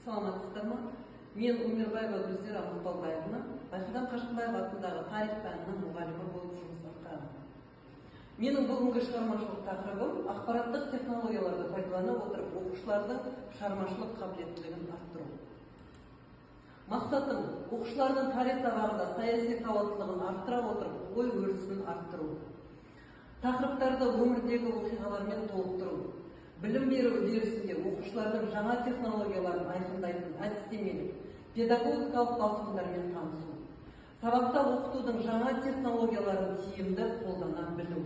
Саламатсыздар ма? Мен Умирбаева Гүлзира Мұқпалбаевна, Байқадан Қашқынбаев атындағы тарих пәнінің мұғалімі болып жұмыс атқарамын. Менің бүгінгі шығармашылық тақырыбым ақпараттық технологияларды пайдалана отырып оқушылардың шығармашылық қабілеттілігін арттыру. Мақсатым оқушылардың тарих сабағында саяси сауаттылығын арттыра отырып ой өрісін арттыру. Тақырыптарды өмірдегі оқиғалармен толықтыру. Білім беру үдерісінде оқушылардың жаңа технологияларын айқындайтын әдістемелік, педагогикалық басымдармен танысу. Сабақта оқытудың жаңа технологияларын тиімді қолдана білу.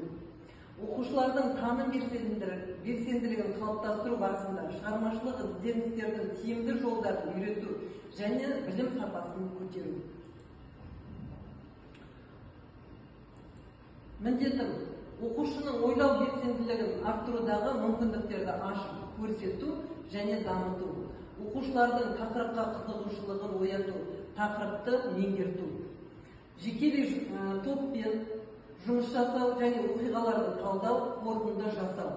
Оқушылардың таным белсенділігін қалыптастыру барысында шығармашылық ізденістердің тиімді жолдарын үйрету және білім сапасын көтеру. Міндетім оқушының ойлау белсенділігін арттырудағы мүмкіндіктерді ашып, көрсету және дамыту. Оқушылардың тақырыпқа қызығушылығын ояту, тақырыпты меңгерту. Жекелей топпен жұмыс жасау және оқиғаларды талдау, қорытынды жасау.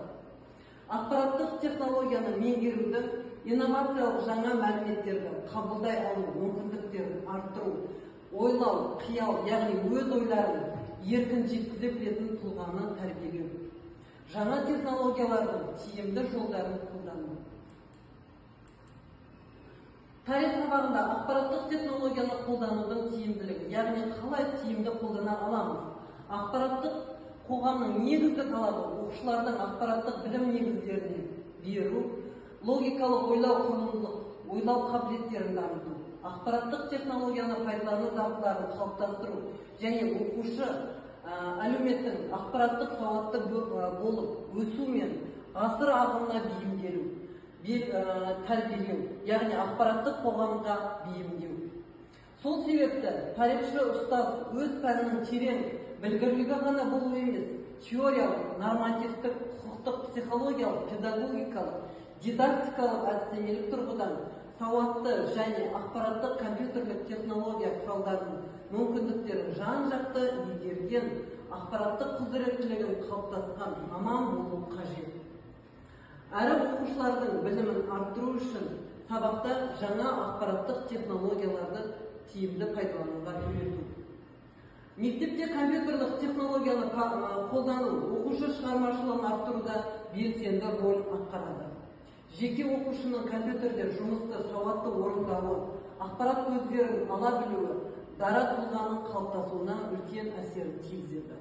Ақпараттық технологияны меңгеруді, инновациялық жаңа мәліметтерді қабылдай алу мүмкіндіктерін арттыру, ойлау, қиял, яғни өз ойларын еркін жеткізе білетін тұлғаны тәрбиелеу. Жаңа технологиялардың тиімді жолдарын қолдану. Тарих сабағында ақпараттық технологияны қолданудың тиімділігі, яғни қалай тиімді қолдана аламыз. Ақпараттық қоғамның негізгі талабы оқушылардың ақпараттық білім негіздеріне беру, логикалық ойлау құрылымдық, ойлау қабілеттерін дамыту. Ақпараттық технологияны пайдалану дағдыларын қалыптастыру және оқушы әлеуметтің ақпараттық сауатты болып өсу мен ғасыр ағымына бейімделу, тәрбиелеу, яғни ақпараттық қоғамға бейімдеу. Сол себепті тарихшы ұстаз өз пәнінің терең білгірлігі ғана болу емес, теориялық, нормативтік, құқықтық, психологиялық, педагогикалық, дидактикалық әдістемелік тұрғыдан сауатты және ақпараттық компьютерлік технология құралдарының мүмкіндіктерін жан-жақты игерген, ақпараттық құзыреттілігін қалыптасқан маман болу қажет. Әрі оқушылардың білімін арттыру үшін сабақта жаңа ақпараттық технологияларды тиімді пайдалануға үйрету. Мектепте компьютерлік технологияны қолдану оқушы шығармашылығын арттыруда белсенді рөл атқарады. Жеке оқушының компьютерде жұмысты сауатты орындауы, ақпарат көздерін ала білуі, дара тұлғаның қалыптасуына үлкен әсерін тигізеді.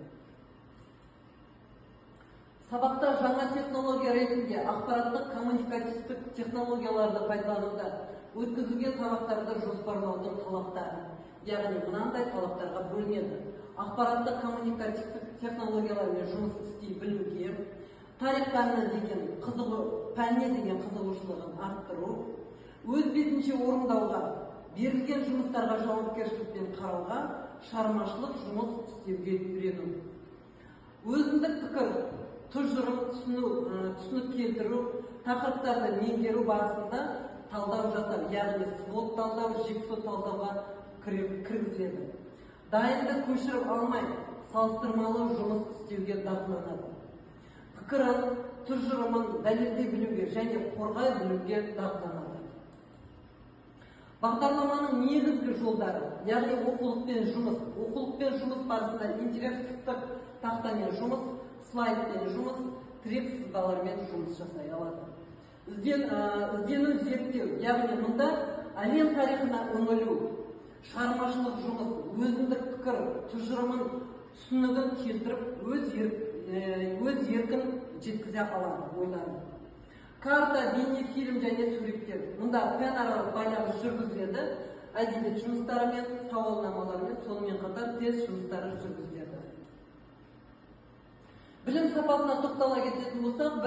Сабақта жаңа технология ретінде ақпараттық коммуникативтік технологияларды пайдалануда өткізілген сабақтарды жоспарлаудың талаптары, яғни мынандай талаптарға бөлінеді. Ақпараттық коммуникативтік технологиялармен жұмыс істей білуге, тарих пәніне деген қызығушылығын арттыру, өз бетінше орындауға, берілген жұмыстарға жауапкершілікпен қарауға, шығармашылық жұмыс істеуге үйрену. Өзіндік пікір, тұжырым, түсінік келтіру, тақырыптарды меңгеру барысында талдау жасау, яғни свод талдау, жексот талдауға кіргізіледі. Дайынды көшіріп алмай, салыстырмалы жұмыс істеуге дағдыланады. Пікірін, тұжырымын дәлелдей білуге және қорғай білуге дағдыланады. Бағдарламаның негізгі жолдары, яғни оқулықпен жұмыс барысында интерактивтік тақтамен жұмыс, слайдпен жұмыс, тірек сызбалармен жұмыс жасай алады. Іздену зерттеу, яғни мұнда әлем тарихына үңілу, шығармашылық жұмыс, өзіндік пікір, тұжырымын, түсінігін келтіріп, өз еркін жеткізе алады ойларын. Карта, бейнефильм және суреттер. Мұнда пәнаралық байланыс жүргізіледі, әдебиет жұмыстарымен, сауалнамалармен, сонымен қатар тест жұмыстары жүргізіледі. Білім сапасына тоқтала кететін болсақ,